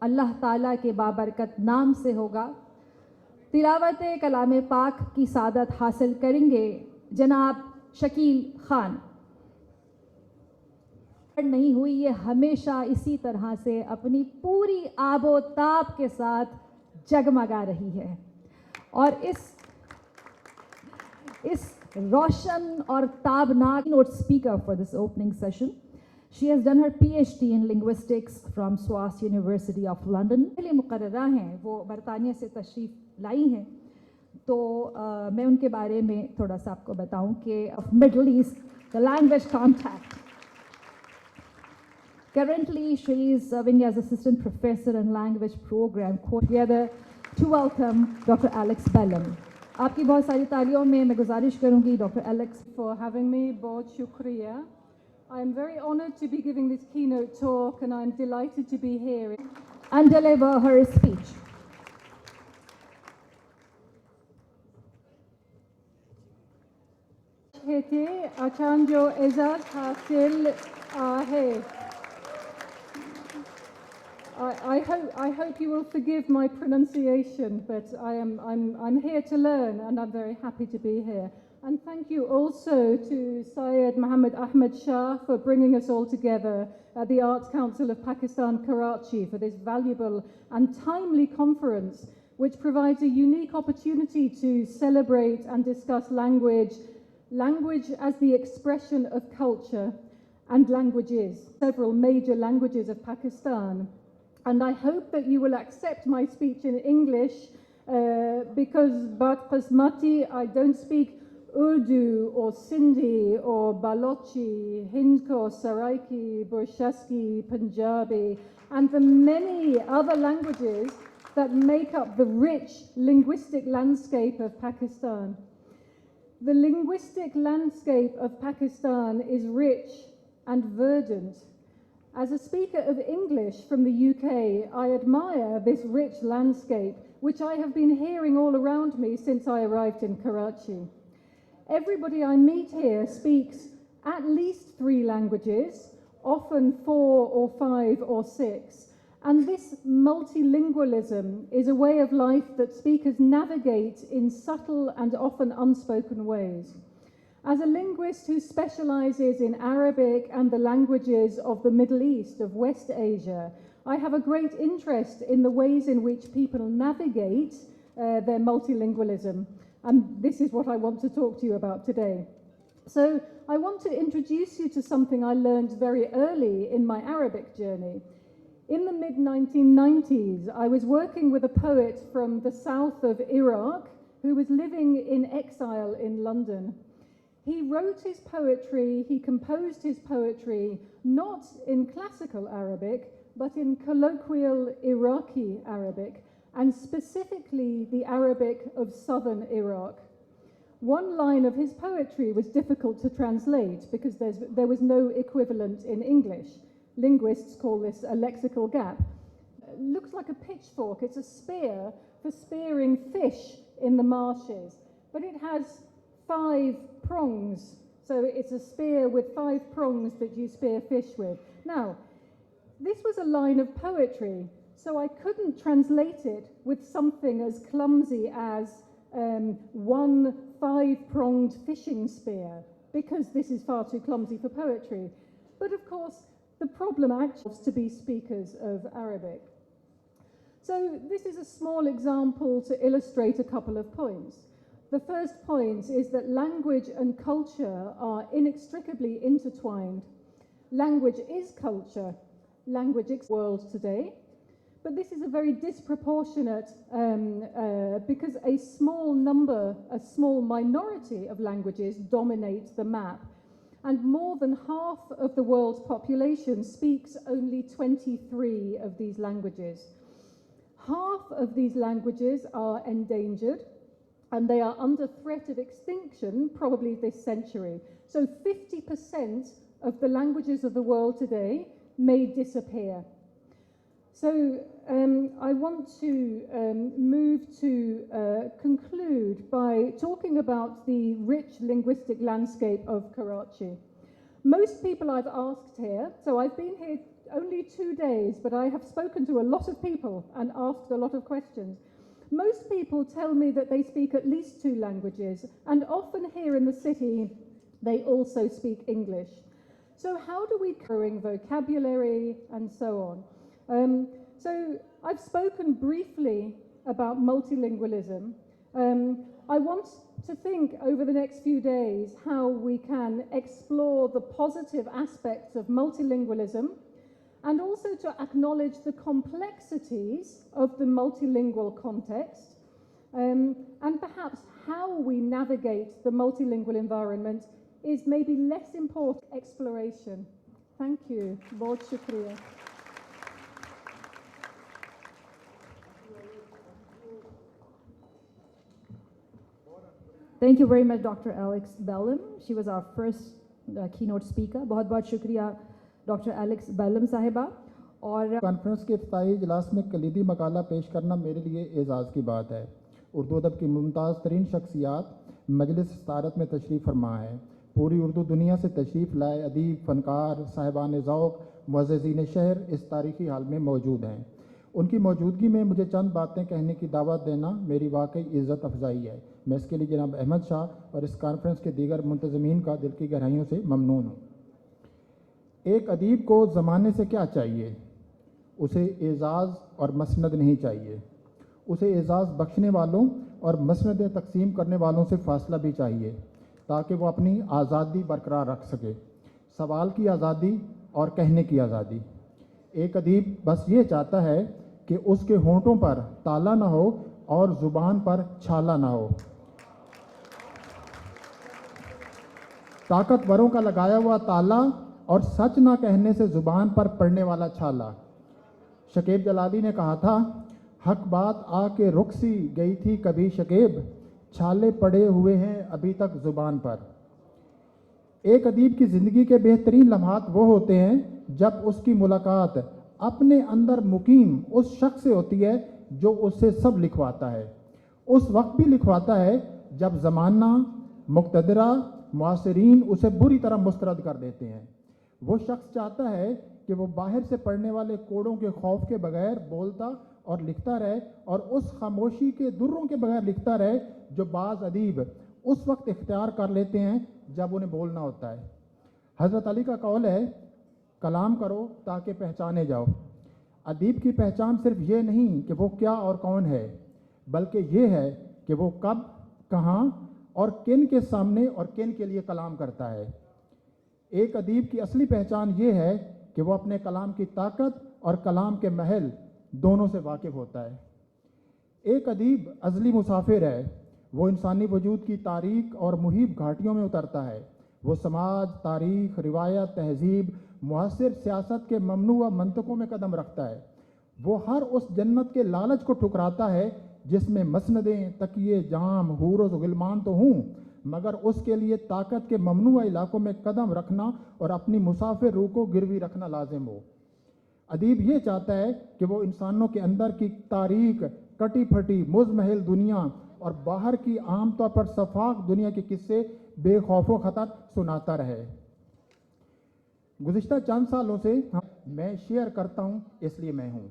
अल्लाह ताला के बाबरकत नाम से होगा। तिलावत कलाम पाक की सादत हासिल करेंगे जनाब शकील खान। नहीं हुई, ये हमेशा इसी तरह से अपनी पूरी आबोताब के साथ जगमगा रही है और इस रोशन और ताबनाक note speaker for this opening session. She has done her PhD in linguistics from SOAS University of London। पहले मुकर्ररा हैं, वो बरतानिया से तशरीफ़ लाई हैं, तो मैं उनके बारे में थोड़ा सा आपको बताऊं कि of Middle East, the language contact। Currently, she is serving as assistant professor in language program together to welcome Dr. Alex Bellum। आपकी बहुत सारी तालियों में मैं गुजारिश करूंगी Dr. Alex for having me। बहुत शुक्रिया। I am very honored to be giving this keynote talk and I am delighted to be here and deliver her speech। हेते अचांजो एजाज हासिल आहे। I hope you will forgive my pronunciation, but I'm here to learn and I'm very happy to be here. And thank you also to Syed Muhammad Ahmed Shah for bringing us all together at the Arts Council of Pakistan, Karachi, for this valuable and timely conference, which provides a unique opportunity to celebrate and discuss language as the expression of culture and languages, several major languages of Pakistan. And I hope that you will accept my speech in English because Bad Qismati, I don't speak Urdu or Sindhi or Balochi, Hindko, Saraiki, Burshasky, Punjabi, and the many other languages that make up the rich linguistic landscape of Pakistan. The linguistic landscape of Pakistan is rich and verdant. As a speaker of English from the UK, I admire this rich landscape, which I have been hearing all around me since I arrived in Karachi. Everybody I meet here speaks at least 3 languages, often 4 or 5 or 6. And this multilingualism is a way of life that speakers navigate in subtle and often unspoken ways. As a linguist who specializes in Arabic and the languages of the Middle East, of West Asia, I have a great interest in the ways in which people navigate their multilingualism. And this is what I want to talk to you about today. So I want to introduce you to something I learned very early in my Arabic journey. In the mid-1990s, I was working with a poet from the south of Iraq who was living in exile in London. He wrote his poetry, he composed his poetry, not in classical Arabic, but in colloquial Iraqi Arabic, and specifically the Arabic of southern Iraq. One line of his poetry was difficult to translate because there was no equivalent in English. Linguists call this a lexical gap. It looks like a pitchfork. It's a spear for spearing fish in the marshes, but it has 5 prongs. So it's a spear with 5 prongs that you spear fish with. Now, this was a line of poetry, so I couldn't translate it with something as clumsy as one 5-pronged fishing spear, because this is far too clumsy for poetry. But of course, the problem actually is to be speakers of Arabic. So this is a small example to illustrate a couple of points. The first point is that language and culture are inextricably intertwined. Language is culture. Language is the world today. But this is a very disproportionate, because a small minority of languages dominate the map. And more than half of the world's population speaks only 23 of these languages. Half of these languages are endangered, and they are under threat of extinction probably this century. So 50% of the languages of the world today may disappear. So I want to move to conclude by talking about the rich linguistic landscape of Karachi. Most people I've asked here, so I've been here only 2 days, but I have spoken to a lot of people and asked a lot of questions. Most people tell me that they speak at least 2 languages, and often here in the city, they also speak English. So how do we growing vocabulary and so on? So I've spoken briefly about multilingualism. I want to think over the next few days how we can explore the positive aspects of multilingualism and also to acknowledge the complexities of the multilingual context, and perhaps how we navigate the multilingual environment is maybe less important exploration. Thank you. Bahut shukriya. Thank you very much, Dr. Alex Bellum. She was our first keynote speaker. बहुत बहुत शुक्रिया Dr. Alex Bellum साहिबा. और conference के इफ्ताही इजलास में कलीदी मकाला पेश करना मेरे लिए एजाज़ की बात है। उर्दू अदब की मुमताज़ तरीन शख्सियात मजलिस सतारत में तशरीफ़ फरमा है। पूरी उर्दू दुनिया से तशरीफ़ लाए अदीब, फ़नकार, साहिबान ज़ौक़, मुअज़्ज़िज़ीन शहर इस तारीख़ी हाल में मौजूद हैं। उनकी मौजूदगी में मुझे चंद बातें कहने की दावत देना मेरी वाकई इज़्ज़त अफजाई है। मैं इसके लिए जनाब अहमद शाह और इस कॉन्फ्रेंस के दीगर मुंतज़मीन का दिल की गहराइयों से ममनून हूँ। एक अदीब को ज़माने से क्या चाहिए? उसे एज़ाज़ और मसनद नहीं चाहिए। उसे एज़ाज़ बख्शने वालों और मसनदें तकसीम करने वालों से फ़ासला भी चाहिए ताकि वो अपनी आज़ादी बरकरार रख सके। सवाल की आज़ादी और कहने की आज़ादी। एक अदीब बस ये चाहता है कि उसके होंठों पर ताला ना हो और ज़ुबान पर छाला ना हो। ताकतवरों का लगाया हुआ ताला और सच ना कहने से ज़ुबान पर पड़ने वाला छाला। शकीब जलाली ने कहा था, हक बात आके रुक सी गई थी कभी शकीब, छाले पड़े हुए हैं अभी तक ज़ुबान पर। एक अदीब की ज़िंदगी के बेहतरीन लम्हात वो होते हैं जब उसकी मुलाकात अपने अंदर मुकीम उस शख्स से होती है जो उससे सब लिखवाता है। उस वक्त भी लिखवाता है जब ज़माना, मुक़तदरा, मुआसिरीन उसे बुरी तरह मुस्तरद कर देते हैं। वो शख्स चाहता है कि वो बाहर से पड़ने वाले कोड़ों के खौफ के बगैर बोलता और लिखता रहे और उस खामोशी के दुर्रों के बगैर लिखता रहे जो बाज़ अदीब उस वक्त इख्तियार कर लेते हैं जब उन्हें बोलना होता है। हज़रत अली का कौल है, कलाम करो ताकि पहचाने जाओ। अदीब की पहचान सिर्फ ये नहीं कि वो क्या और कौन है, बल्कि ये है कि वो कब, कहाँ और किन के सामने और किन के लिए कलाम करता है। एक अदीब की असली पहचान ये है कि वो अपने कलाम की ताकत और कलाम के महल दोनों से वाकिफ़ होता है। एक अदीब अज़ली मुसाफिर है। वो इंसानी वजूद की तारीख और मुहीब घाटियों में उतरता है। वो समाज, तारीख, रिवायत, तहजीब, मुआसिर सियासत के ममनूआ मंतकों में कदम रखता है। वो हर उस जन्नत के लालच को ठुकराता है जिसमें मसनदें, तकिए, जाम, हूर और गिलमान तो हूँ, मगर उसके लिए ताकत के ममनूआ इलाकों में कदम रखना और अपनी मुसाफिर रूह को गिरवी रखना लाजिम हो। अदीब ये चाहता है कि वो इंसानों के अंदर की तारीख, कटी फटी मुज़महल दुनिया और बाहर की आमतौर पर सफाक दुनिया के किस्से बेखौफो खतर सुनाता रहे। गुज़िश्ता चंद सालों से मैं शेयर करता हूँ, इसलिए मैं हूँ।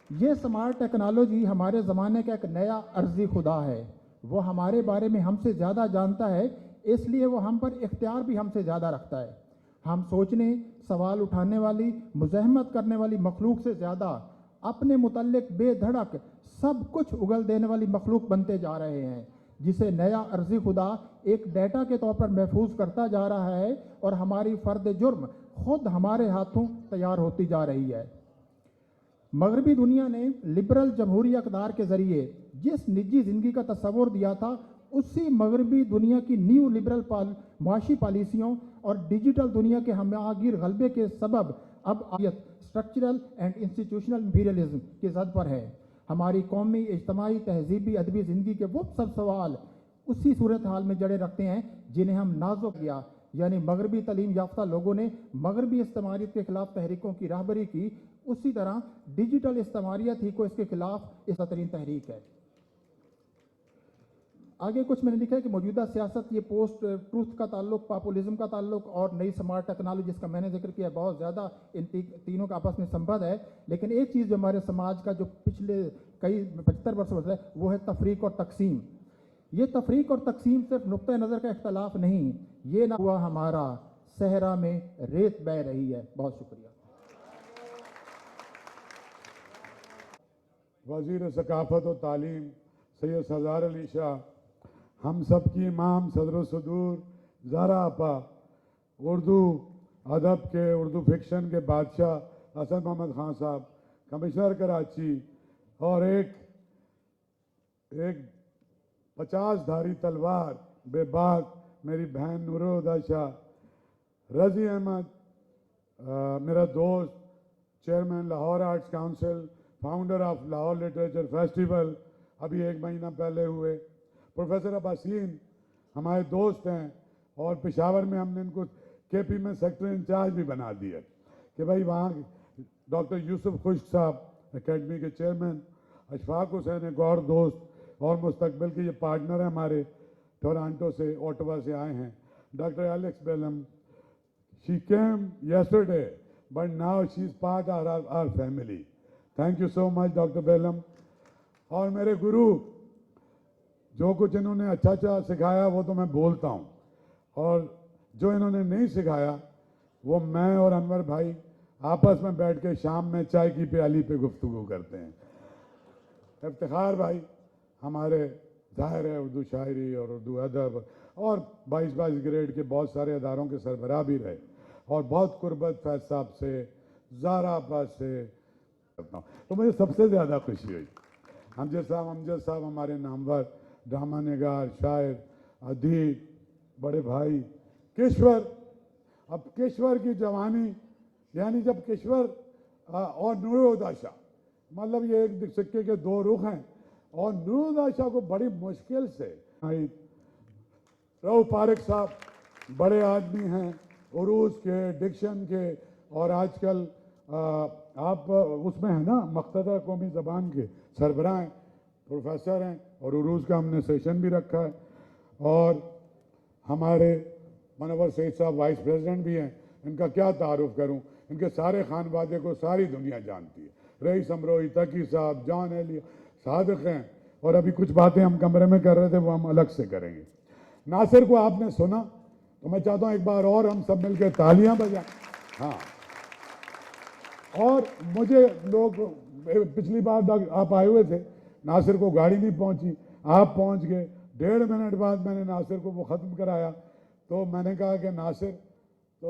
ये स्मार्ट टेक्नोलॉजी हमारे ज़माने का एक नया अर्जी खुदा है। वो हमारे बारे में हमसे ज़्यादा जानता है, इसलिए वो हम पर इख्तियार भी हमसे ज़्यादा रखता है। हम सोचने, सवाल उठाने वाली, मुज़ाहमत करने वाली मखलूक से ज़्यादा अपने मुतल्लिक बेधड़क सब कुछ उगल देने वाली मखलूक बनते जा रहे हैं, जिसे नया अर्जी खुदा एक डेटा के तौर पर महफूज करता जा रहा है और हमारी फ़र्द जुर्म खुद हमारे हाथों तैयार होती जा रही है। मगरबी दुनिया ने लिबरल जमहूरी अक़दार के ज़रिए जिस निजी ज़िंदगी का तस्वुर दिया था, उसी मगरबी दुनिया की न्यू लिबरल मुआशी पॉलिसियों और डिजिटल दुनिया के हमागीर गलबे के सबब अब आयत स्ट्रक्चरल एंड इंस्टीट्यूशनल इंपीरियलिज्म की जद पर है। हमारी कौमी, इज्तमाही, तहजीबी, अदबी ज़िंदगी के वो सब सवाल उसी सूरत हाल में जड़े रखते हैं जिन्हें हम नाजुक किया, यानी मगरबी तलीम याफ्ता लोगों ने मगरबी इस्तेमारियत के खिलाफ तहरीकों की राहबरी की, उसी तरह डिजिटल इस्तेमारियत ही को इसके खिलाफ इस तरीन तहरीक है। आगे कुछ मैंने लिखा है कि मौजूदा सियासत, ये पोस्ट ट्रूथ का ताल्लुक, पॉपुलिज्म का ताल्लुक और नई स्मार्ट टेक्नोलॉजी जिसका मैंने जिक्र किया, बहुत ज़्यादा इन तीनों का आपस में संबंध है। लेकिन एक चीज़ जो हमारे समाज का जो पिछले कई 75 वर्षों से है वो है तफरीक और तकसीम। ये तफरीक और तकसीम सिर्फ नुक्ता नज़र का इख्तलाफ नहीं, ये ना हुआ हमारा सहरा में रेत बह रही है। बहुत शुक्रिया। वज़ीर सकाफ़त और तालीम सैयद सरदार अली शाह, हम सब की इमाम सदर सदूर ज़ारा आपा, उर्दू अदब के, उर्दू फिक्शन के बादशाह हसन मोहम्मद खान साहब, कमिश्नर कराची, और एक 50 धारी तलवार बेबाक मेरी बहन नूरुदा शाह, रज़ी अहमद मेरा दोस्त, chairman Lahore arts council, founder of Lahore literature festival अभी 1 महीना पहले हुए, प्रोफेसर अब्बासीन हमारे दोस्त हैं, और पेशावर में हमने इनको केपी में सेक्टर इंचार्ज भी बना दिया कि भाई वहाँ डॉक्टर यूसुफ खुश्क साहब एकेडमी के चेयरमैन, अशफाक हुसैन एक और दोस्त और मुस्तकबिल के ये पार्टनर हैं हमारे, टोरंटो से, ओटावा से आए हैं, doctor Alex Bellam, she came yesterday but now she is part of our family. Thank you so much doctor Bellam. और मेरे गुरु, जो कुछ इन्होंने अच्छा सिखाया वो तो मैं बोलता हूँ, और जो इन्होंने नहीं सिखाया वो मैं और अनवर भाई आपस में बैठ के शाम में चाय की प्याली पे गुफ्तगू करते हैं। इफ्तिखार भाई हमारे ज़ाहिर है उर्दू शायरी और उर्दू अदब और 22 ग्रेड के बहुत सारे अदारों के सरबराह भी रहे, और बहुत कुर्बत फैज साहब से, ज़ारा अब्बास से करता हूँ। तो मुझे सबसे ज़्यादा खुशी हुई अमजद साहब हमारे नामवर ड्रामा निगार, शायर, अदीब, बड़े भाई केशवर। अब केशवर की जवानी, यानी जब केशवर और नूरुदा शाह, मतलब ये एक सिक्के के दो रुख हैं, और नूरुदा शाह को बड़ी मुश्किल से रऊफ फारिक साहब बड़े आदमी हैं, उरूज के, डिक्शन के, और आजकल आप उसमें है ना मख्तदा कौमी ज़बान के सरबराह हैं, प्रोफेसर हैं, और उरूज का हमने सेशन भी रखा है। और हमारे मनवर सईद साहब वाइस प्रेसिडेंट भी हैं, इनका क्या तारुफ करूं, इनके सारे खानवादे को सारी दुनिया जानती है। रईस अमरोही, तकी साहब, जॉन एलिया, सादिक हैं, और अभी कुछ बातें हम कमरे में कर रहे थे वो हम अलग से करेंगे। नासिर को आपने सुना, तो मैं चाहता हूँ एक बार और हम सब मिलकर तालियां बजाएं। हाँ, और मुझे लोग, पिछली बार आप आए हुए थे, नासिर को गाड़ी नहीं पहुंची, आप पहुंच गए, 1.5 मिनट बाद मैंने नासिर को वो ख़त्म कराया। तो मैंने कहा कि नासिर, तो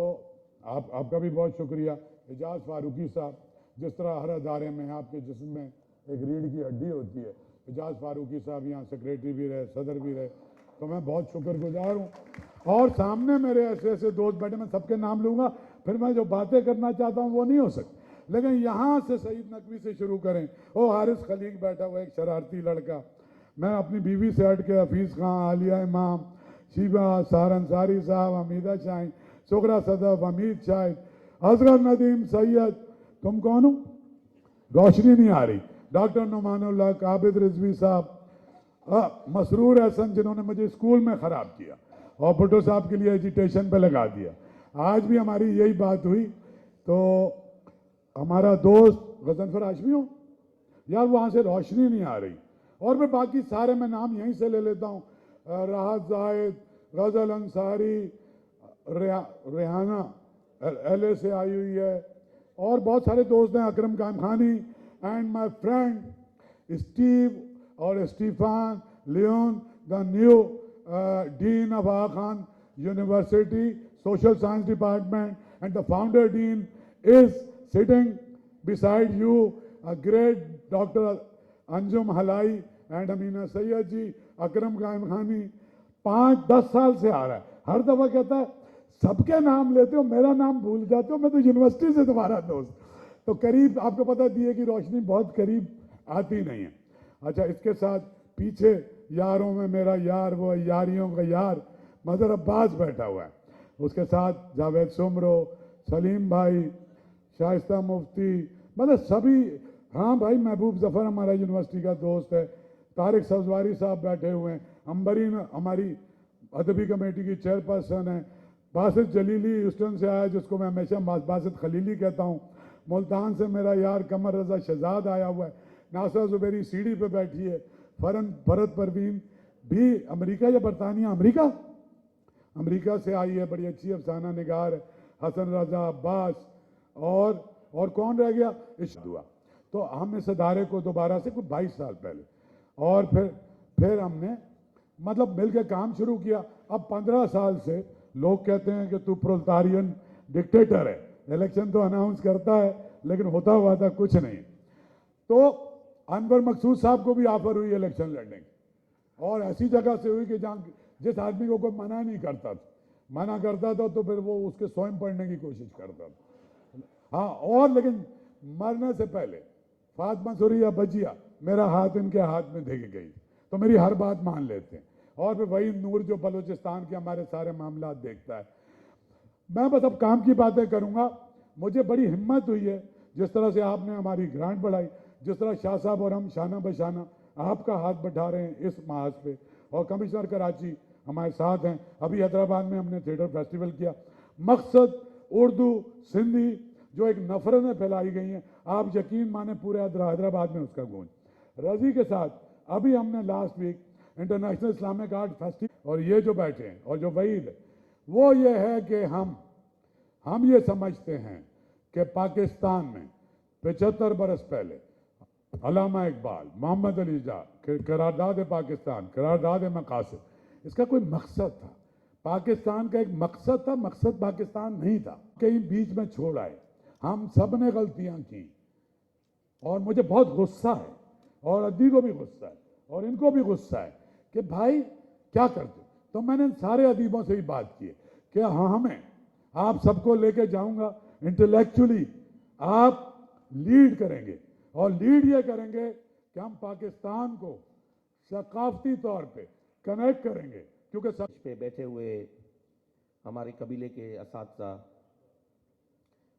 आपका भी बहुत शुक्रिया। एजाज फारूकी साहब, जिस तरह हर अदारे में आपके जिस्म में एक रीढ़ की हड्डी होती है, एजाज फारूकी साहब यहाँ सेक्रेटरी भी रहे, सदर भी रहे, तो मैं बहुत शुक्रगुजार हूँ। और सामने मेरे ऐसे ऐसे दोस्त बैठे, मैं सबके नाम लूँगा, फिर मैं जो बातें करना चाहता हूँ वो नहीं हो सकती, लेकिन यहाँ से सईद नकवी से शुरू करें। ओ हारिस खलीक बैठा हुआ एक शरारती लड़का, मैं अपनी बीवी से हट के हफीज़ खां, आलिया इमाम, शीबा, सार अंसारी साहब, हमीदा शाहीन, सुगरा सदफ, हमीद शाहिद, असगर नदीम सैयद, तुम कौन हो? रोशनी नहीं आ रही। डॉक्टर नुमानुल्लाह, काबिद रिजवी साहब, मसरूर हसन जिन्होंने मुझे स्कूल में ख़राब किया और भुट्टो साहब के लिए एजिटेशन पे लगा दिया। आज भी हमारी यही बात हुई। तो हमारा दोस्त गजनफर हाशमी हो यार, वहाँ से रोशनी नहीं आ रही, और मैं बाकी सारे मैं नाम यहीं से ले लेता हूँ, राहत जाहिद, गज़ल अंसारी, रेहाना LA से आई हुई है, और बहुत सारे दोस्त हैं, Akram Qaim Khani, and my friend Steve और Stefan Leon, the new dean of Aga Khan university social science department, and the founder dean is sitting beside you, a great Dr. Anjum Halai and Amina Syed ji, Akram Qaim Khani. 5-10 साल से आ रहा है, हर दफ़ा कहता है सबके नाम लेते हो, मेरा नाम भूल जाते हो, मैं तो यूनिवर्सिटी से तुम्हारा दोस्त। तो करीब आपको पता दिए कि रोशनी बहुत करीब आती नहीं है। अच्छा, इसके साथ पीछे यारों में मेरा यार, वो यारियों का यार मदर अब्बास बैठा हुआ है, उसके साथ जावेद सुमरो, सलीम भाई, शाइस्ता मुफ्ती, मतलब सभी। हाँ भाई, महबूब जफ़र हमारा यूनिवर्सिटी का दोस्त है, तारिक सब्जवारी साहब बैठे हुए हैं, अंबरीन हमारी अदबी कमेटी की चेयरपर्सन है, बासित जलीली ह्यूस्टन से आया जिसको मैं हमेशा बासित खलीली कहता हूँ, मुल्तान से मेरा यार कमर रजा शहजाद आया हुआ है, नासा जुबैरी सीढ़ी पे बैठी है, फरत परवीन भी अमेरिका या बरतानिया, अमेरिका से आई है, बड़ी अच्छी अफसाना निगार है, हसन रजा अब्बास और कौन रह गया, इश्दुआ। तो हम इस अदारे को दोबारा से कुछ 22 साल पहले और फिर हमने मतलब मिलकर काम शुरू किया। अब 15 साल से लोग कहते हैं कि तू प्रोलेटारियन डिक्टेटर है, इलेक्शन तो अनाउंस करता है लेकिन होता हुआ था कुछ नहीं। तो अनवर मकसूद साहब को भी ऑफर हुई इलेक्शन लड़ने की, और ऐसी जगह से हुई कि जहाँ जिस आदमी को कोई मना नहीं करता था, मना करता था तो फिर वो उसके स्वयं पढ़ने की कोशिश करता था। हाँ, और लेकिन मरने से पहले फातिमा सुरिया बजिया मेरा हाथ इनके हाथ में दे के गई, तो मेरी हर बात मान लेते हैं। और फिर वही नूर जो बलूचिस्तान के हमारे सारे मामला देखता है। मैं बस अब काम की बातें करूंगा। मुझे बड़ी हिम्मत हुई है जिस तरह से आपने हमारी ग्रांट बढ़ाई, जिस तरह शाह साहब और हम शाना बशाना आपका हाथ बढ़ा रहे हैं इस महाज पे, और कमिश्नर कराची हमारे साथ हैं। अभी हैदराबाद में हमने थिएटर फेस्टिवल किया। मकसद उर्दू सिंधी जो एक नफरतें फैलाई गई हैं, आप यकीन माने पूरे हैदराबाद में उसका गूंज। रजी के साथ अभी हमने last week international Islamic art festival, और ये जो बैठे हैं और जो वहीद है वो ये है कि हम ये समझते हैं कि पाकिस्तान में 75 बरस पहले अल्लामा इकबाल, मोहम्मद अली जा, करारदाद पाकिस्तान, करारदाद मकासद, इसका कोई मकसद था। पाकिस्तान का एक मकसद था, मकसद पाकिस्तान नहीं था, कहीं बीच में छोड़ आए। हम सब ने गलतियां की और मुझे बहुत गुस्सा है, और अद्दी को भी गुस्सा है और इनको भी गुस्सा है कि भाई क्या करते। तो मैंने सारे अदीबों से ही बात की कि हाँ, हमें आप सबको लेके जाऊंगा, इंटेलेक्चुअली आप लीड करेंगे, और लीड ये करेंगे कि हम पाकिस्तान को सकाफती तौर पे कनेक्ट करेंगे, क्योंकि सब पे बैठे हुए हमारे कबीले के असातिज़ा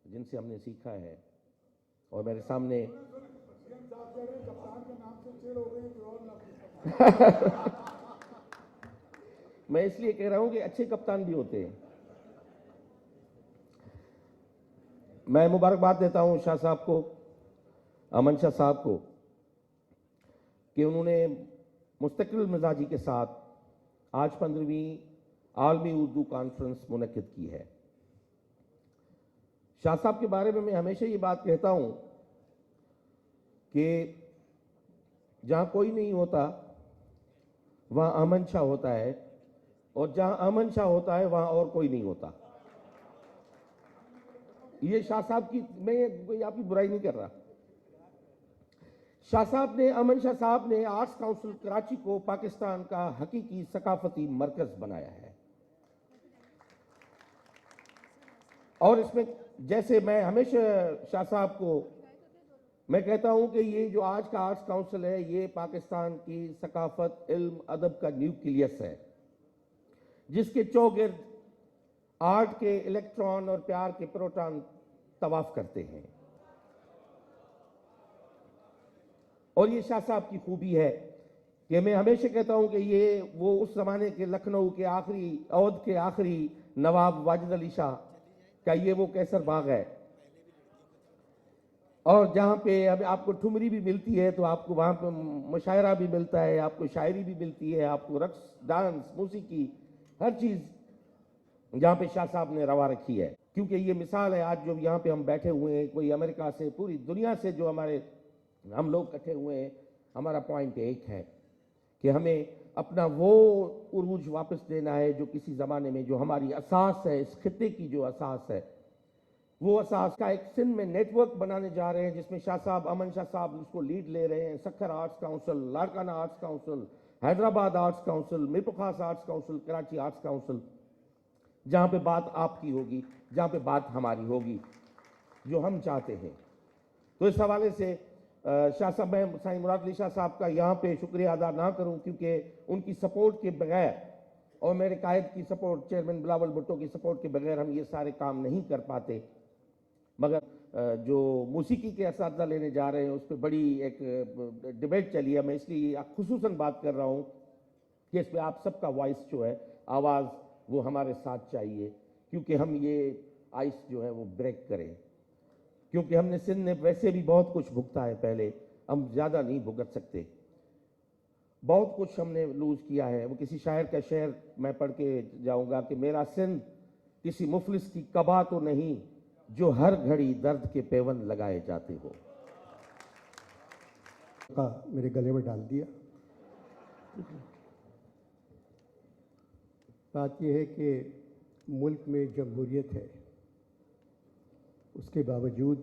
जिनसे हमने सीखा है, और मेरे सामने मैं इसलिए कह रहा हूं कि अच्छे कप्तान भी होते हैं। मैं मुबारकबाद देता हूं शाह साहब को, अमन शाह साहब को, कि उन्होंने मुस्तकिल मिजाजी के साथ आज 15वीं आलमी उर्दू कॉन्फ्रेंस मुनक्किद की है। शाह साहब के बारे में मैं हमेशा ये बात कहता हूं कि जहां कोई नहीं होता वहां अमन शाह होता है, और जहां अमन शाह होता है वहां और कोई नहीं होता। ये शाह साहब की, मैं कोई आपकी बुराई नहीं कर रहा। शाह साहब ने, अमन शाह साहब ने आर्ट्स काउंसिल कराची को पाकिस्तान का हकीकी सकाफती मरकज बनाया है। और इसमें जैसे मैं हमेशा शाह साहब को मैं कहता हूं कि ये जो आज का आर्ट्स काउंसिल है, ये पाकिस्तान की सकाफत, इल्म, अदब का न्यूक्लियस है, जिसके चौगिर्द आर्ट के इलेक्ट्रॉन और प्यार के प्रोटॉन तवाफ करते हैं। और ये शाह साहब की खूबी है कि मैं हमेशा कहता हूं कि ये वो उस जमाने के लखनऊ के आखिरी, अवध के आखिरी नवाब वाजिद अली शाह का ये वो कैसर बाग है, और जहाँ पे अब आपको ठुमरी भी मिलती है, तो आपको वहाँ पे मुशायरा भी मिलता है, आपको शायरी भी मिलती है, आपको रक्स, डांस, मौसीकी, हर चीज़ जहाँ पे शाह साहब ने रवा रखी है। क्योंकि ये मिसाल है, आज जो यहाँ पे हम बैठे हुए हैं, कोई अमेरिका से, पूरी दुनिया से जो हम लोग इकट्ठे हुए हैं, हमारा पॉइंट एक है कि हमें अपना वो उरूज वापस देना है जो किसी ज़माने में, जो हमारी असास है, इस खित्ते की जो असास है, वो असास का एक सिंध में नेटवर्क बनाने जा रहे हैं, जिसमें शाह साहब, अमन शाह साहब उसको लीड ले रहे हैं। Sukkur arts council, Larkana arts council, Hyderabad arts council, Mirpur arts council, Karachi arts council, जहाँ पे बात आपकी होगी, जहाँ पे बात हमारी होगी, जो हम चाहते हैं। तो इस हवाले से शाह साहब, मैं साईं मुराद अली शाह साहब का यहाँ पे शुक्रिया अदा ना करूँ, क्योंकि उनकी सपोर्ट के बगैर और मेरे कायद की सपोर्ट, चेयरमैन बिलावल भुट्टो की सपोर्ट के बगैर हम ये सारे काम नहीं कर पाते। मगर जो मौसीकी के असातिज़ा लेने जा रहे हैं, उस पर बड़ी एक डिबेट चली है। मैं इसलिए खुसूसन बात कर रहा हूँ कि इस पे आप सबका वॉइस जो है, आवाज़ वो हमारे साथ चाहिए, क्योंकि हम ये आइस जो है वो ब्रेक करें, क्योंकि हमने सिंध ने वैसे भी बहुत कुछ भुगता है पहले, हम ज़्यादा नहीं भुगत सकते। बहुत कुछ हमने लूज़ किया है। वो किसी शायर का शेर मैं पढ़ के जाऊंगा कि मेरा सिंध किसी मुफलिस की कबा तो नहीं, जो हर घड़ी दर्द के पेवन लगाए जाते हो। का मेरे गले में डाल दिया। बात यह है कि मुल्क में जमहूरियत है, उसके बावजूद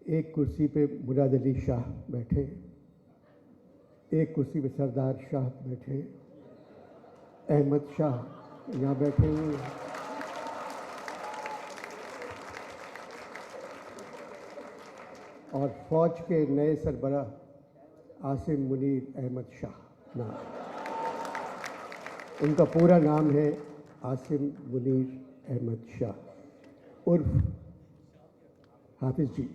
एक कुर्सी पे मुराद अली शाह बैठे, एक कुर्सी पे सरदार शाह बैठे, अहमद शाह यहाँ बैठे हुए हैं, और फौज के नए सरबराह आसिम मुनीर अहमद शाह नाम, उनका पूरा नाम है आसिम मुनीर अहमद शाह उर्फ हाफिज जी।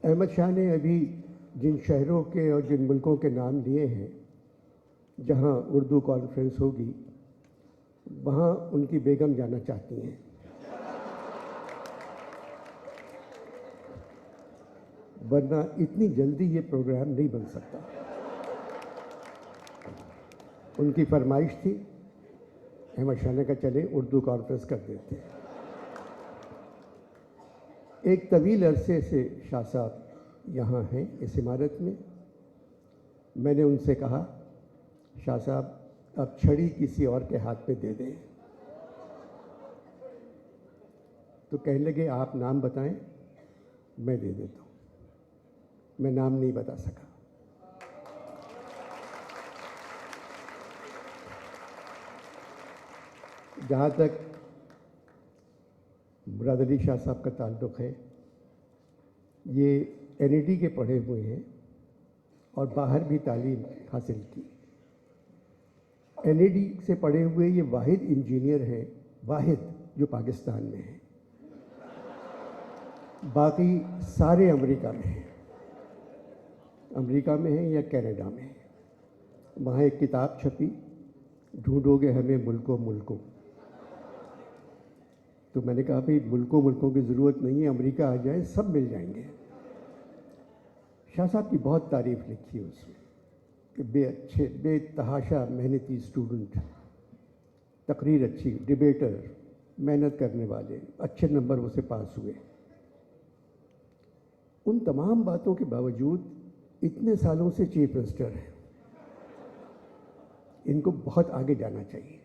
अहमद शाह ने अभी जिन शहरों के और जिन मुल्कों के नाम लिए हैं जहां उर्दू कॉन्फ्रेंस होगी, वहाँ उनकी बेगम जाना चाहती हैं। वरना इतनी जल्दी ये प्रोग्राम नहीं बन सकता। उनकी फरमाइश थी, अहमद शाह ने कहा चले उर्दू कॉन्फ्रेंस कर देते हैं। एक तवील अरसे से शाह साहब यहाँ हैं इस इमारत में। मैंने उनसे कहा, शाह साहब अब छड़ी किसी और के हाथ में दे दें। तो कहने लगे आप नाम बताएं, मैं दे देता हूँ। मैं नाम नहीं बता सका। जहाँ तक मुराद अली शाह साहब का ताल्लुक़ है, ये NED के पढ़े हुए हैं और बाहर भी तालीम हासिल की। NED से पढ़े हुए ये वाहिद इंजीनियर हैं, वाहिद जो पाकिस्तान में है, बाकी सारे अमेरिका में हैं। अमेरिका में है या कनाडा में है। वहाँ एक किताब छपी, ढूंढोगे हमें मुल्कों मुल्कों। तो मैंने कहा भाई मुल्कों मुल्कों की ज़रूरत नहीं है, अमेरिका आ जाए सब मिल जाएंगे। शाह साहब की बहुत तारीफ़ लिखी है उसमें कि बेतहाशा मेहनती स्टूडेंट, तकरीर अच्छी, डिबेटर, मेहनत करने वाले, अच्छे नंबर उसे पास हुए। उन तमाम बातों के बावजूद इतने सालों से चीफ मिनिस्टर हैं, इनको बहुत आगे जाना चाहिए।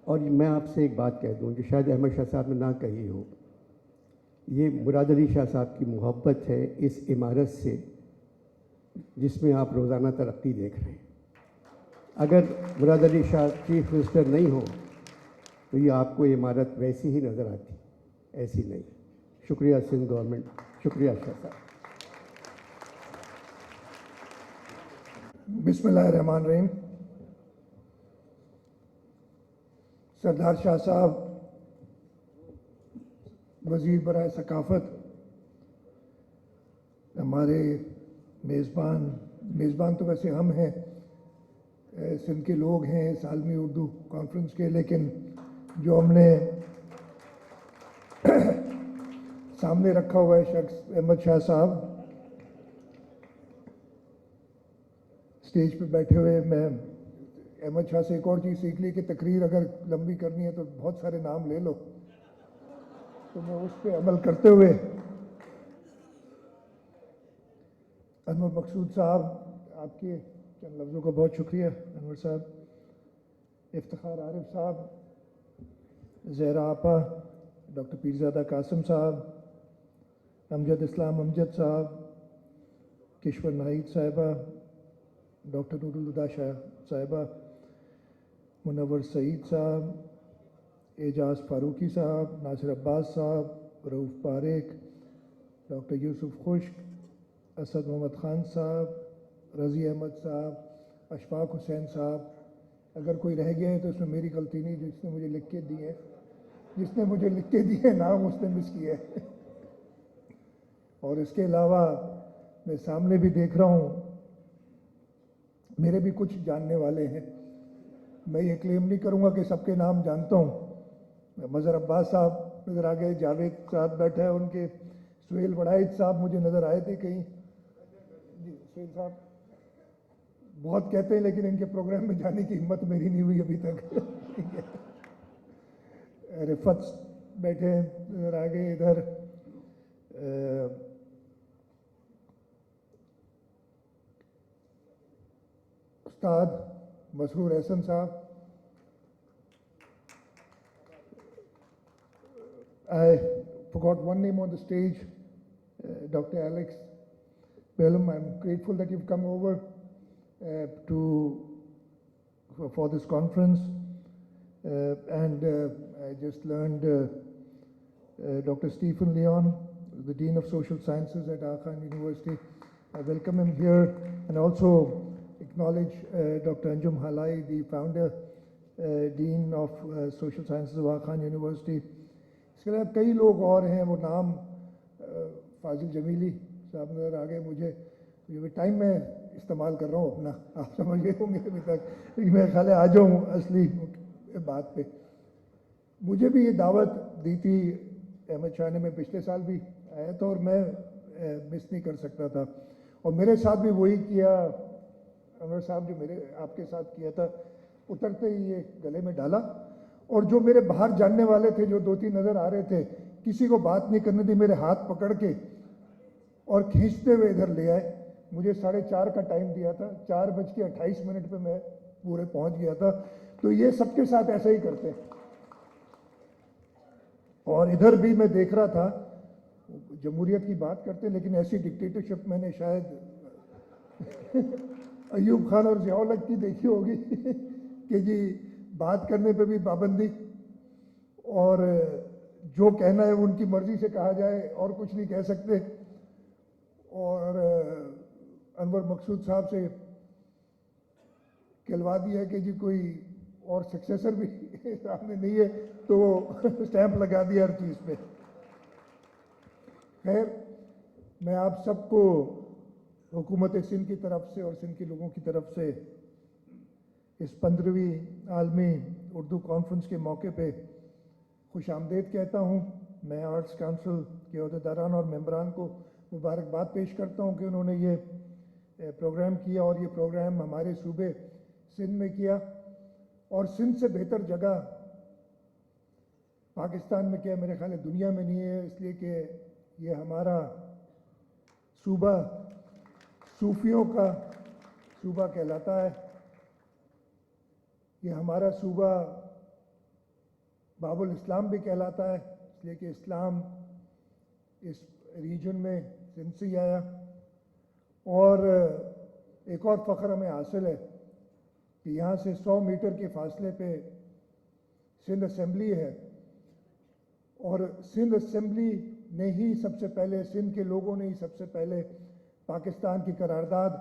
और मैं आपसे एक बात कह दूं जो शायद अहमद शाह साहब ने ना कही हो, ये मुराद अली शाह साहब की मोहब्बत है इस इमारत से जिसमें आप रोज़ाना तरक्की देख रहे हैं। अगर मुराद अली शाह चीफ मिनिस्टर नहीं हो तो ये आपको इमारत वैसी ही नज़र आती, ऐसी नहीं। शुक्रिया सिंध गवर्नमेंट, शुक्रिया शाह साहब। बिस्मिल्लाहिर्रहमानिर्रहीम। सरदार शाह साहब, वज़ीर बराए सकाफ़त, हमारे मेज़बान तो वैसे हम हैं, सिंध के लोग हैं इस आलमी उर्दू कॉन्फ्रेंस के, लेकिन जो हमने सामने रखा हुआ है शख्स अहमद शाह साहब, स्टेज पे बैठे हुए। मैं अहमद शाह से एक और चीज़ सीख ली कि तकरीर अगर लंबी करनी है तो बहुत सारे नाम ले लो, तो मैं उस पर अमल करते हुए अनवर मकसूद साहब, आपके चंद लफ्ज़ों का बहुत शुक्रिया। अनवर साहब, इफ्तिखार आरिफ साहब, ज़हरा आपा, डॉक्टर पीरज़ादा कासिम साहब, अमजद इस्लाम अमजद साहब, किश्वर नाहिद साहिबा, डॉक्टर नूरुल हुदा शाह साहिबा, मुनव्वर सईद साहब, एजाज फारूकी साहब, नासिर अब्बास साहब, रऊफ़ पारेख, डॉक्टर यूसुफ खुश्क, असद मोहम्मद ख़ान साहब, रज़ी अहमद साहब, अशफाक हुसैन साहब। अगर कोई रह गया है तो इसमें मेरी गलती नहीं, जिसने मुझे लिख के दिए नाम उसने मिस किया है। और इसके अलावा मैं सामने भी देख रहा हूँ, मेरे भी कुछ जानने वाले हैं। मैं ये क्लेम नहीं करूँगा कि सबके नाम जानता हूँ। मज़हर अब्बास साहब नज़र आ गए, जावेद साहब बैठे हैं, उनके सुहेल वड़ाइद साहब मुझे नज़र आए थे कहीं। जी सुहेल साहब बहुत कहते हैं, लेकिन इनके प्रोग्राम में जाने की हिम्मत मेरी नहीं हुई अभी तक। रिफत बैठे हैं नज़र आ गए इधर। उस्ताद मसरूर एहसन साहब, I forgot one name on the stage, Dr. Alex Bellum. I'm grateful that you've come over for this conference. I just learned Dr. Stephen Leon, the Dean of Social Sciences at Khan University. I welcome him here and also acknowledge Dr. Anjum Halai, the founder, Dean of Social Sciences of Khan University. इसके अलावा कई लोग और हैं, वो नाम फाजिल जमीली साहब नज़र आ गए मुझे। ये टाइम में इस्तेमाल कर रहा हूँ अपना, आप समझ गए होंगे अभी तक, लेकिन मैं ख्याल आ जाऊँ असली बात पे। मुझे भी ये दावत दी थी अहमद शाह ने, मैं पिछले साल भी आया था और मैं मिस नहीं कर सकता था। और मेरे साथ भी वही किया अनवर साहब जो मेरे आपके साथ किया था। उतरते ही ये गले में डाला, और जो मेरे बाहर जानने वाले थे, जो 2-3 नज़र आ रहे थे, किसी को बात नहीं करने दी, मेरे हाथ पकड़ के और खींचते हुए इधर ले आए। मुझे 4:30 का टाइम दिया था, 4:28 पे मैं पूरे पहुंच गया था। तो ये सबके साथ ऐसा ही करते हैं। और इधर भी मैं देख रहा था, जमहूरियत की बात करते हैं, लेकिन ऐसी डिक्टेटरशिप मैंने शायद अयूब खान और ज़िया-उल-हक की देखी होगी कि जी बात करने पे भी पाबंदी, और जो कहना है उनकी मर्जी से कहा जाए और कुछ नहीं कह सकते। और अनवर मकसूद साहब से कहलवा दिया है कि जी कोई और सक्सेसर भी सामने नहीं है, तो स्टैंप लगा दिया हर चीज़ पे। खैर, मैं आप सबको हुकूमत सिंध की तरफ से और सिंध के लोगों की तरफ से इस 15वीं आलमी उर्दू कॉन्फ्रेंस के मौके पे खुश आमदेद कहता हूँ। मैं आर्ट्स काउंसिल के अहदेदारान और मेंबरान को मुबारकबाद पेश करता हूँ कि उन्होंने ये प्रोग्राम किया, और ये प्रोग्राम हमारे सूबे सिंध में किया, और सिंध से बेहतर जगह पाकिस्तान में क्या, मेरे ख्याल है दुनिया में नहीं है, इसलिए कि ये हमारा सूबा सूफियों का सूबा कहलाता है। ये हमारा सूबा बाबुल इस्लाम भी कहलाता है, इसलिए कि इस्लाम इस रीजन में सिंध से ही आया। और एक और फ़ख्र हमें हासिल है कि यहाँ से 100 मीटर के फासले पे सिंध असेंबली है, और सिंध असेंबली ने ही सबसे पहले, सिंध के लोगों ने ही सबसे पहले पाकिस्तान की करारदाद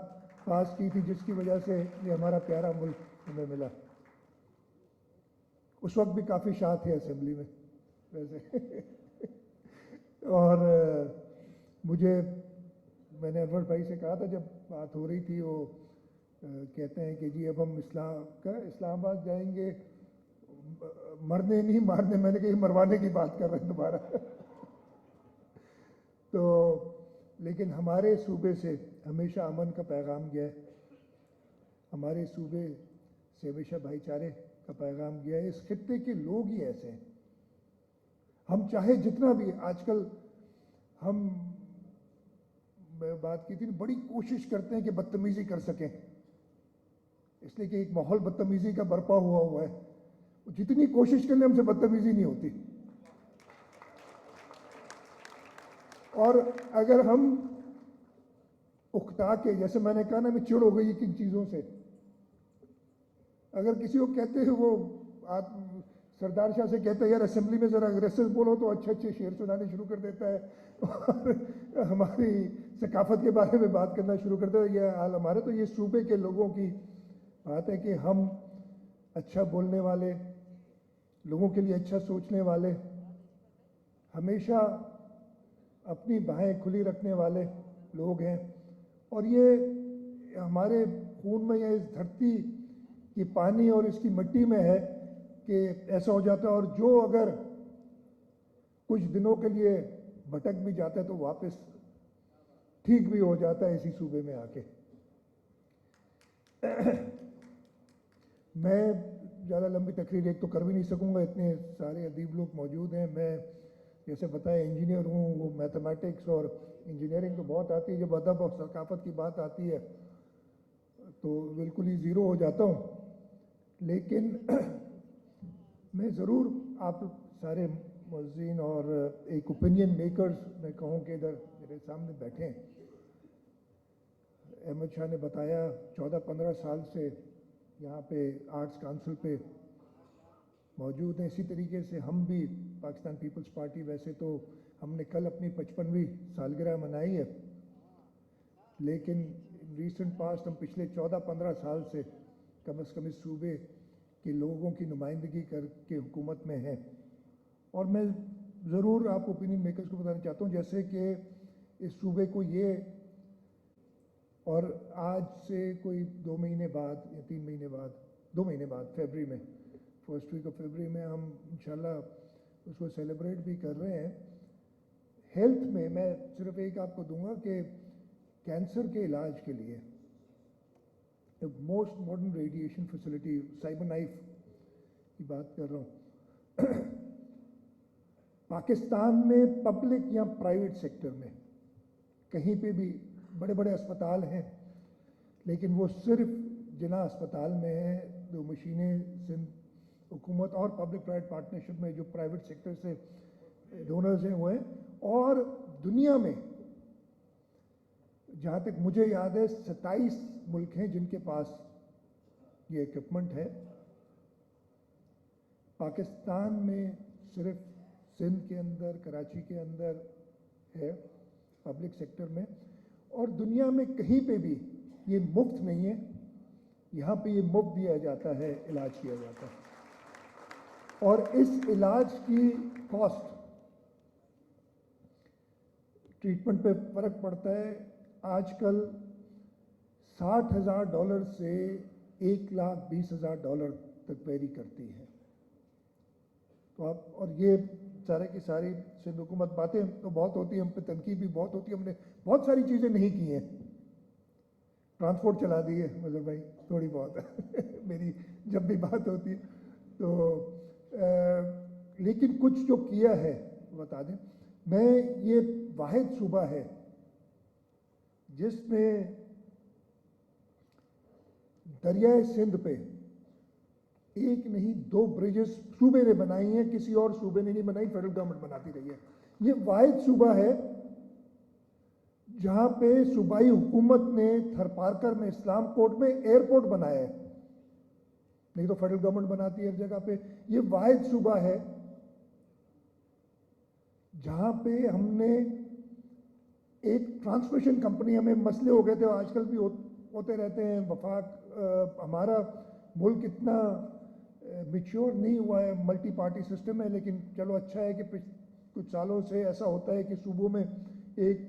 पास की थी, जिसकी वजह से ये हमारा प्यारा मुल्क हमें मिला। उस वक्त भी काफ़ी शाह थे असेंबली में वैसे। और मैंने अनवर भाई से कहा था जब बात हो रही थी, वो कहते हैं कि जी अब हम इस्लामाबाद जाएंगे, मरने नहीं मारने। मैंने कहा मरवाने की बात कर रहे हैं दोबारा। तो लेकिन हमारे सूबे से हमेशा अमन का पैगाम गया है, हमारे सूबे से हमेशा भाईचारे का पैगाम गया है। इस खित्ते के लोग ही ऐसे हैं। हम चाहे जितना भी, आजकल हम बात की थी, बड़ी कोशिश करते हैं कि बदतमीजी कर सकें, इसलिए कि एक माहौल बदतमीजी का बर्पा हुआ है। जितनी कोशिश करने हमसे बदतमीजी नहीं होती। और अगर हम उकता के, जैसे मैंने कहा ना, मैं चिढ़ हो गई किन चीज़ों से, अगर किसी को कहते हैं, वो सरदार शाह से कहते हैं यार असेंबली में ज़रा अग्रेसिव बोलो, तो अच्छे अच्छे शेर सुनाने शुरू कर देता है और हमारी सकाफत के बारे में बात करना शुरू कर देता है। यह हाल हमारे, तो ये सूबे के लोगों की बात है कि हम अच्छा बोलने वाले, लोगों के लिए अच्छा सोचने वाले, हमेशा अपनी बाहें खुली रखने वाले लोग हैं। और ये हमारे खून में या इस धरती की पानी और इसकी मिट्टी में है कि ऐसा हो जाता है। और जो अगर कुछ दिनों के लिए भटक भी जाता है तो वापस ठीक भी हो जाता है इसी सूबे में आके। मैं ज़्यादा लंबी तकरीर एक तो कर भी नहीं सकूंगा, इतने सारे अदीब लोग मौजूद हैं। मैं जैसे बताया इंजीनियर हूँ, वो मैथमेटिक्स और इंजीनियरिंग तो बहुत आती है, जब अदब और सकाफत की बात आती है तो बिल्कुल ही ज़ीरो हो जाता हूँ। लेकिन मैं ज़रूर आप सारे मुअज़्ज़िन और एक ओपिनियन मेकर्स मैं कहूँ कि इधर मेरे सामने बैठे हैं। अहमद शाह ने बताया 14-15 साल से यहाँ पे आर्ट्स काउंसिल पे मौजूद हैं। इसी तरीके से हम भी पाकिस्तान पीपल्स पार्टी, वैसे तो हमने कल अपनी 55वीं सालगिरह मनाई है, लेकिन रीसेंट पास्ट हम पिछले 14-15 साल से कम से कम इस सूबे के लोगों की नुमाइंदगी करके हुकूमत में हैं। और मैं ज़रूर आप ओपिनियन मेकर्स को बताना चाहता हूँ जैसे कि इस सूबे को ये, और आज से कोई 2 महीने बाद या 3 महीने बाद, 2 महीने बाद फरवरी में, फर्स्ट वीक ऑफ फरवरी में हम इंशाल्लाह उसको सेलिब्रेट भी कर रहे हैं। हेल्थ में मैं सिर्फ एक आपको दूंगा कि कैंसर के इलाज के लिए most modern radiation facility, cyber knife की बात कर रहा हूँ, पाकिस्तान में पब्लिक या प्राइवेट सेक्टर में कहीं पे भी बड़े बड़े अस्पताल हैं, लेकिन वो सिर्फ जिना अस्पताल में है, जो मशीनें सिंध हुकूमत और पब्लिक प्राइवेट पार्टनरशिप में जो प्राइवेट सेक्टर से डोनर्स हैं वो हैं। और दुनिया में जहाँ तक मुझे याद है 27 मुल्क हैं जिनके पास ये इक्विपमेंट है। पाकिस्तान में सिर्फ सिंध के अंदर, कराची के अंदर है पब्लिक सेक्टर में, और दुनिया में कहीं पे भी ये मुफ्त नहीं है। यहाँ पे ये मुफ्त दिया जाता है, इलाज किया जाता है, और इस इलाज की कॉस्ट, ट्रीटमेंट पे फ़र्क पड़ता है, आजकल $60,000 से $1,20,000 तक वेरी करती है। तो आप, और ये सारे की सारी सिंध हुकूमत, बातें तो बहुत होती है, हम पे तनकीद भी बहुत होती है, हमने बहुत सारी चीज़ें नहीं की हैं। ट्रांसपोर्ट चला दी है मज़र भाई थोड़ी बहुत मेरी जब भी बात होती है तो लेकिन कुछ जो किया है बता दें। मैं ये वाहिद सूबा है जिसमें दरियाए सिंध पे एक नहीं 2 ब्रिजेस सूबे ने बनाई हैं, किसी और सूबे ने नहीं बनाई, फेडरल गवर्नमेंट बनाती रही है। ये वाहिद सूबा है जहाँ पे सूबाई हुकूमत ने थरपारकर में, इस्लाम कोर्ट में एयरपोर्ट बनाया है, नहीं तो फेडरल गवर्नमेंट बनाती है हर जगह पे। ये वाहिद सूबा है जहाँ पे हमने एक ट्रांसमिशन कंपनी, हमें मसले हो गए थे, आजकल भी होते रहते हैं, वफाक हमारा मुल्क इतना मैच्योर नहीं हुआ है, मल्टी पार्टी सिस्टम है, लेकिन चलो अच्छा है कि कुछ सालों से ऐसा होता है कि सूबों में एक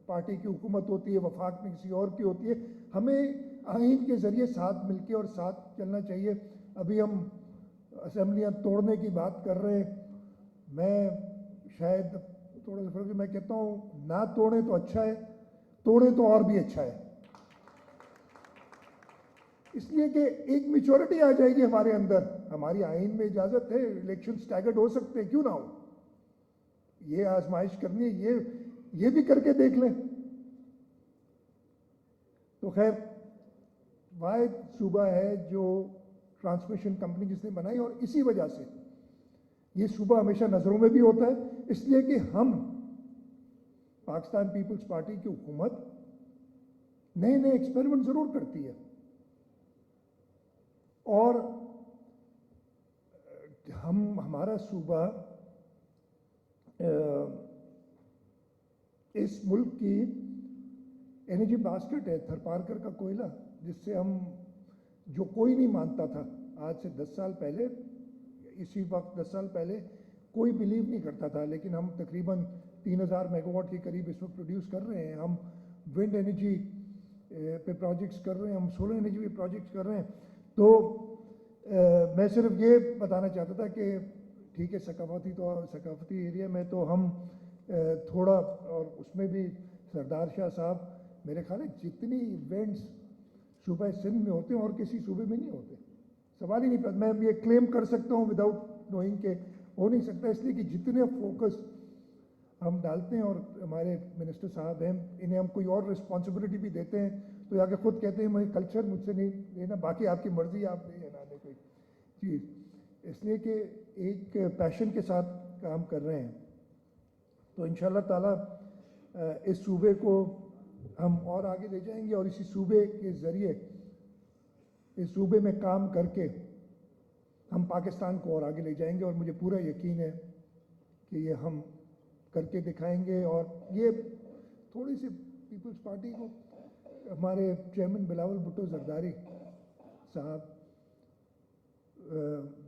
पार्टी की हुकूमत होती है, वफाक में किसी और की होती है। हमें आइन के ज़रिए साथ मिलके और साथ चलना चाहिए। अभी हम असेंबलियाँ तोड़ने की बात कर रहे हैं, मैं शायद थोड़ा सा फर्क, मैं कहता हूँ ना तोड़ें तो अच्छा है, तोड़ें तो और भी अच्छा है, इसलिए कि एक मैच्योरिटी आ जाएगी हमारे अंदर। हमारी आइन में इजाज़त है, इलेक्शन स्टैगर्ड हो सकते हैं, क्यों ना हो, ये आजमाइश करनी है, ये भी करके देख लें। तो खैर वाहिद सूबा है जो ट्रांसमिशन कंपनी जिसने बनाई, और इसी वजह से ये सूबा हमेशा नज़रों में भी होता है, इसलिए कि हम पाकिस्तान पीपल्स पार्टी की हुकूमत नए नए एक्सपेरिमेंट ज़रूर करती है, और हमारा सूबा इस मुल्क की एनर्जी बास्केट है, थरपारकर का कोयला, जिससे हम, जो कोई नहीं मानता था आज से 10 साल पहले, इसी वक्त 10 साल पहले कोई बिलीव नहीं करता था, लेकिन हम तकरीबन 3000 मेगावाट के करीब इस वक्त प्रोड्यूस कर रहे हैं। हम विंड एनर्जी पे प्रोजेक्ट्स कर रहे हैं, हम सोलर एनर्जी पे प्रोजेक्ट्स कर रहे हैं। तो मैं सिर्फ ये बताना चाहता था कि ठीक है, सकाफती एरिया में तो हम थोड़ा, और उसमें भी सरदार शाह साहब, मेरे ख्याल है जितनी इवेंट्स सूबा सिंध में होते हैं और किसी सूबे में नहीं होते, सवाल ही नहीं पता। मैं ये क्लेम कर सकता हूँ विदाउट नोइंग के हो नहीं सकता, इसलिए कि जितने फोकस हम डालते हैं, और हमारे मिनिस्टर साहब हैं, इन्हें हम कोई और रिस्पॉन्सिबिलिटी भी देते हैं तो आके खुद कहते हैं मुझे कल्चर मुझसे नहीं लेना, बाकी आपकी मर्जी, आप नहीं लेना कोई चीज़, इसलिए कि एक पैशन के साथ काम कर रहे हैं। तो इंशाल्लाह ताला इस सूबे को हम और आगे ले जाएंगे, और इसी सूबे के ज़रिए, इस सूबे में काम करके हम पाकिस्तान को और आगे ले जाएंगे, और मुझे पूरा यकीन है कि ये हम करके दिखाएंगे। और ये थोड़ी सी पीपल्स पार्टी को, हमारे चेयरमैन बिलावल भुट्टो जरदारी साहब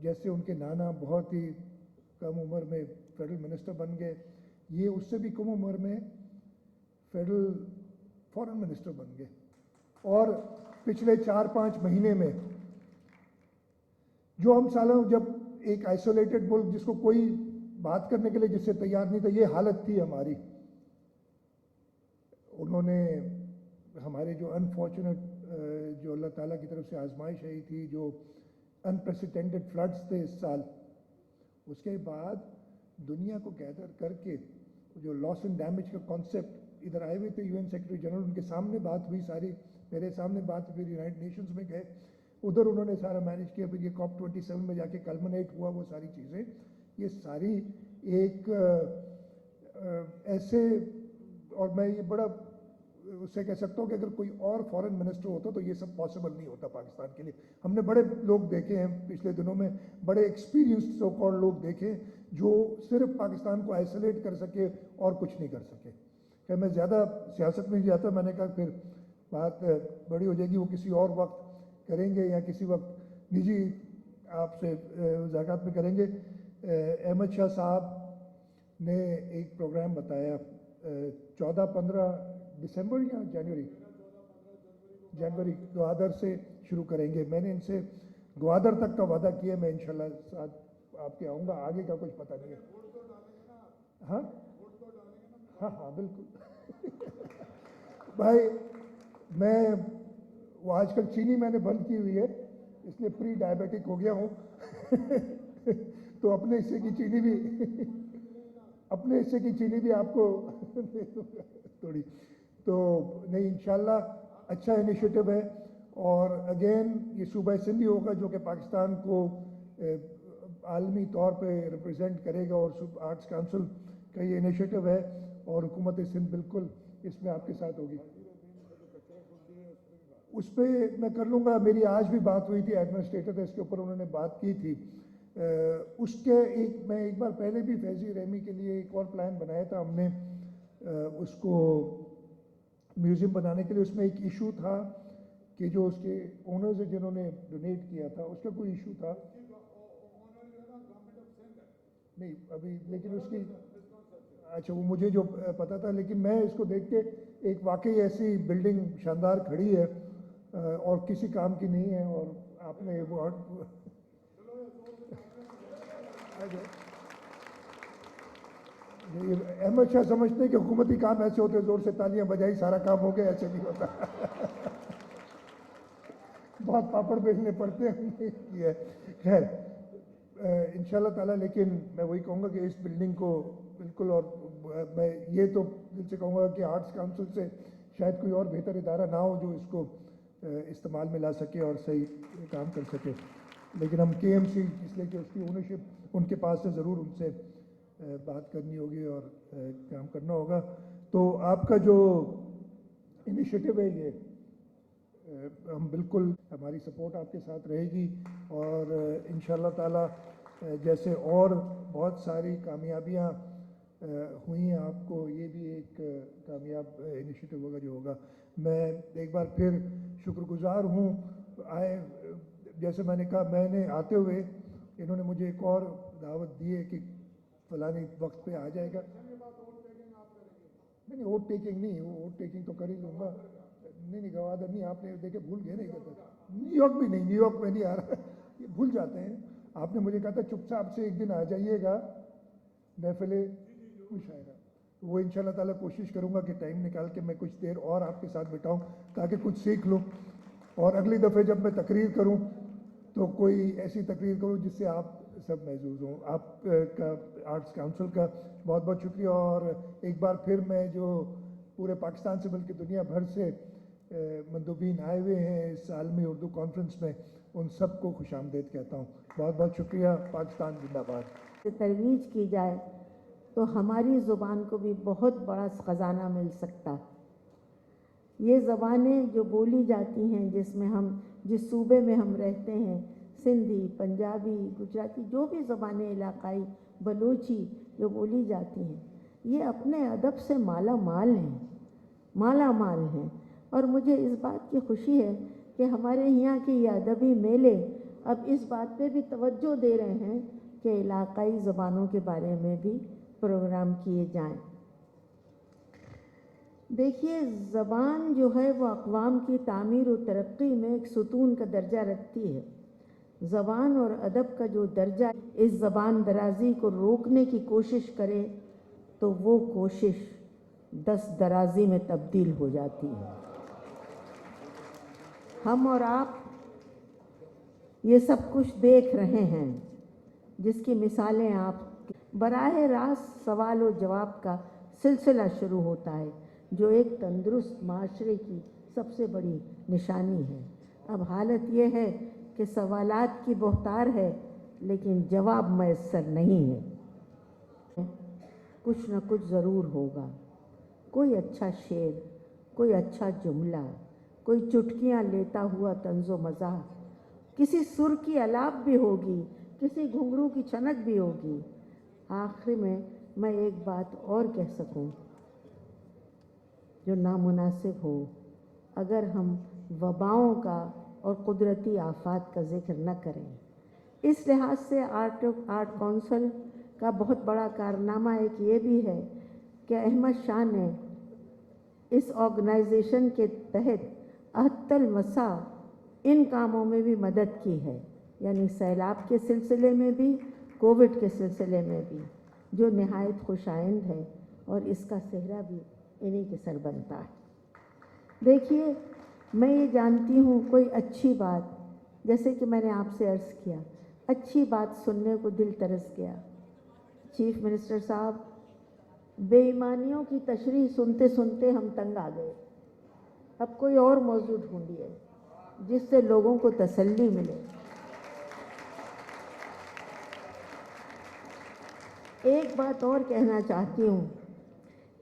जैसे उनके नाना बहुत ही कम उम्र में फेडरल मिनिस्टर बन गए, ये उससे भी कम उम्र में फेडरल फॉरेन मिनिस्टर बन गए, और पिछले 4-5 महीने में जो हम सालों, जब एक आइसोलेटेड मुल्क जिसको कोई बात करने के लिए जिससे तैयार नहीं था, ये हालत थी हमारी, उन्होंने हमारे जो अनफॉर्चुनेट, जो अल्लाह ताला की तरफ से आजमाइश आई थी, जो अनप्रेसिडेंटेड फ्लड्स थे इस साल, उसके बाद दुनिया को गैदर करके जो लॉस एंड डैमेज का कॉन्सेप्ट, इधर आए हुए थे यूएन सेक्रेटरी जनरल, उनके सामने बात हुई सारी, मेरे सामने बात, फिर यूनाइटेड नेशंस में गए, उधर उन्होंने सारा मैनेज किया, फिर ये COP27 में जाके कल्मिनेट हुआ वो सारी चीज़ें। ये सारी एक ऐसे, और मैं ये बड़ा उससे कह सकता हूँ कि अगर कोई और फॉरेन मिनिस्टर होता तो ये सब पॉसिबल नहीं होता पाकिस्तान के लिए। हमने बड़े लोग देखे हैं पिछले दिनों में, बड़े एक्सपीरियंस्ड सो कॉल्ड लोग देखे जो सिर्फ पाकिस्तान को आइसोलेट कर सके और कुछ नहीं कर सके। क्या मैं ज़्यादा सियासत में नहीं जाता, मैंने कहा फिर बात बड़ी हो जाएगी, वो किसी और वक्त करेंगे या किसी वक्त निजी आपसे वज़ाकत में करेंगे। अहमद शाह साहब ने एक प्रोग्राम बताया 14-15 दिसंबर या जनवरी ग्वादर से शुरू करेंगे। मैंने इनसे ग्वादर तक का वादा किया, मैं इंशाल्लाह साथ आपके आऊँगा, आगे का कुछ पता नहीं है। हाँ हाँ हाँ बिल्कुल भाई, मैं वो आजकल चीनी मैंने बंद की हुई है, इसलिए प्री डायबिटिक हो गया हूँ तो अपने हिस्से की चीनी भी अपने हिस्से की चीनी भी आपको थोड़ी, तो नहीं इंशाल्लाह अच्छा इनिशिएटिव है। और अगेन ये सूबा सिंध होगा जो कि पाकिस्तान को आलमी तौर पे रिप्रेजेंट करेगा, और आर्ट्स काउंसिल का ये इनिशिएटिव है, और हुकूमत सिंध बिल्कुल इसमें आपके साथ होगी। उस पर मैं कर लूँगा, मेरी आज भी बात हुई थी, एडमिनिस्ट्रेटर थे, इसके ऊपर उन्होंने बात की थी। उसके मैं एक बार पहले भी फैजी रहमी के लिए एक और प्लान बनाया था हमने, उसको म्यूज़ियम बनाने के लिए। उसमें एक इशू था कि जो उसके ओनर्स हैं जिन्होंने डोनेट किया था, उसका कोई इशू था नहीं अभी, लेकिन उसकी अच्छा वो मुझे जो पता था, लेकिन मैं इसको देख के एक वाकई ऐसी बिल्डिंग शानदार खड़ी है और किसी काम की नहीं है, और आपने वो अहमद शाह समझते हैं कि हुकूमती काम ऐसे होते, जोर से तालियां बजाई सारा काम हो गया, ऐसे नहीं होता बहुत पापड़ बेचने पड़ते हैं ये। खैर इंशाल्लाह ताला, लेकिन मैं वही कहूँगा कि इस बिल्डिंग को बिल्कुल, और मैं ये तो दिल से कहूँगा कि आर्ट्स काउंसिल से शायद कोई और बेहतर इदारा ना हो जो इसको इस्तेमाल में ला सके और सही काम कर सके, लेकिन हम KMC इसलिए कि उसकी ओनरशिप उनके पास है, ज़रूर उनसे बात करनी होगी और काम करना होगा। तो आपका जो इनिशिएटिव है ये, हम बिल्कुल, हमारी सपोर्ट आपके साथ रहेगी, और इंशाल्लाह ताला जैसे और बहुत सारी कामयाबियाँ हुई हैं, आपको ये भी एक कामयाब इनिशिएटिव होगा जो होगा। मैं एक बार फिर शुक्रगुजार हूँ जैसे मैंने कहा, मैंने आते हुए इन्होंने मुझे एक और दावत दी है कि फलानी वक्त पे आ जाएगा। नहीं वोट टेकिंग नहीं, वोट टेकिंग तो कर ही लूँगा। नहीं गवादर नहीं, आपने देखे भूल गए नहीं कहते, न्यूयॉर्क भी नहीं, न्यूयॉर्क में नहीं आ रहा, ये भूल जाते हैं। आपने मुझे कहा था चुपचाप से एक दिन आ जाइएगा महफिले मुशायरा, तो वो इंशाल्लाह ताला कोशिश करूँगा कि टाइम निकाल के मैं कुछ देर और आपके साथ बिताऊँ ताकि कुछ सीख लूँ, और अगली दफ़े जब मैं तकरीर करूँ तो कोई ऐसी तकरीर करूँ जिससे आप सब महसूस हों। आपका आर्ट्स काउंसिल का बहुत बहुत शुक्रिया, और एक बार फिर मैं जो पूरे पाकिस्तान से बल्कि दुनिया भर से मंदूबीन आए हुए हैं इस आलमी उर्दू कॉन्फ्रेंस में, उन सबको खुशामदीद कहता हूँ। बहुत बहुत शुक्रिया। पाकिस्तान जिंदाबाद। तरवीज की जाए तो हमारी ज़ुबान को भी बहुत बड़ा ख़जाना मिल सकता है। ये ज़बानें जो बोली जाती हैं, जिसमें हम जिस सूबे में हम रहते हैं, सिंधी, पंजाबी, गुजराती, जो भी ज़बानें इलाकाई, बलूची जो बोली जाती हैं, ये अपने अदब से माला माल हैं। और मुझे इस बात की खुशी है कि हमारे यहाँ के ये अदबी मेले अब इस बात पे भी तवज्जो दे रहे हैं कि इलाकाई ज़बानों के बारे में भी प्रोग्राम किए जाएं। देखिए, ज़बान जो है वो अक़वाम की तामीर और तरक्की में एक सुतून का दर्जा रखती है। ज़बान और अदब का जो दर्जा इस ज़बान दराजी को रोकने की कोशिश करे तो वो कोशिश दस दराजी में तब्दील हो जाती है। हम और आप ये सब कुछ देख रहे हैं, जिसकी मिसालें आप बराह रास्त सवाल और जवाब का सिलसिला शुरू होता है, जो एक तंदुरुस्त माशरे की सबसे बड़ी निशानी है। अब हालत ये है कि सवालात की बौतार है लेकिन जवाब मैसर नहीं है। कुछ न कुछ ज़रूर होगा, कोई अच्छा शेर, कोई अच्छा जुमला, कोई चुटकियाँ लेता हुआ तंज़ो मज़ाह, किसी सुर की अलाप भी होगी, किसी घुंघरू की छनक भी होगी। आखिर में मैं एक बात और कह सकूं जो नामुनासिब हो, अगर हम वबाओं का और कुदरती आफात का जिक्र न करें। इस लिहाज से आर्ट काउंसिल का बहुत बड़ा कारनामा एक ये भी है कि अहमद शाह ने इस ऑर्गेनाइजेशन के तहत अहत्तल मसा इन कामों में भी मदद की है, यानी सैलाब के सिलसिले में भी, कोविड के सिलसिले में भी, जो नहायत खुशाइंद है, और इसका सेहरा भी इन्हीं के सर बनता है। देखिए, मैं ये जानती हूँ कोई अच्छी बात, जैसे कि मैंने आपसे अर्ज़ किया, अच्छी बात सुनने को दिल तरस गया। चीफ मिनिस्टर साहब, बेईमानियों की तशरीह सुनते सुनते हम तंग आ गए। अब कोई और मौजू ढूंढिए जिससे लोगों को तसल्ली मिले। एक बात और कहना चाहती हूँ,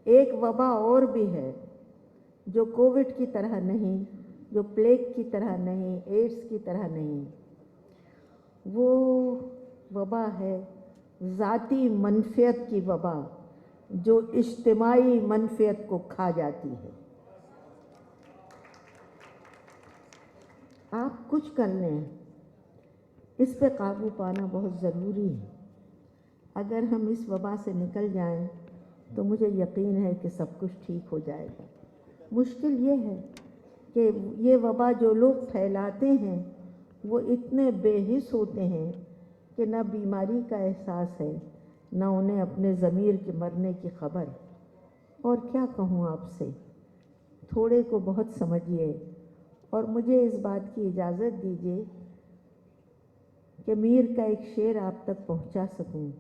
एक वबा और भी है जो कोविड की तरह नहीं, जो प्लेग की तरह नहीं, एड्स की तरह नहीं। वो वबा है ज़ाती मनफियत की वबा, जो इज्तिमाई मनफियत को खा जाती है। आप कुछ कर लें, इस पे काबू पाना बहुत ज़रूरी है। अगर हम इस वबा से निकल जाएं तो मुझे यकीन है कि सब कुछ ठीक हो जाएगा। मुश्किल ये है कि ये वबा जो लोग फैलाते हैं वो इतने बेहिस होते हैं कि न बीमारी का एहसास है, न उन्हें अपने ज़मीर के मरने की खबर। और क्या कहूँ आपसे, थोड़े को बहुत समझिए और मुझे इस बात की इजाज़त दीजिए कि मीर का एक शेर आप तक पहुँचा सकूँ।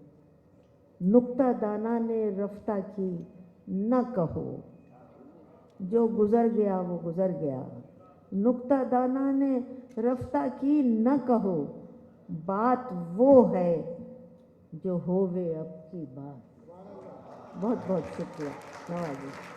नुक्ता दाना ने रफ्ता की न कहो, जो गुज़र गया वो गुज़र गया। नुक्ता दाना ने रफ्ता की न कहो, बात वो है जो होवे अब की बात। बहुत बहुत शुक्रिया। नवाज़िश।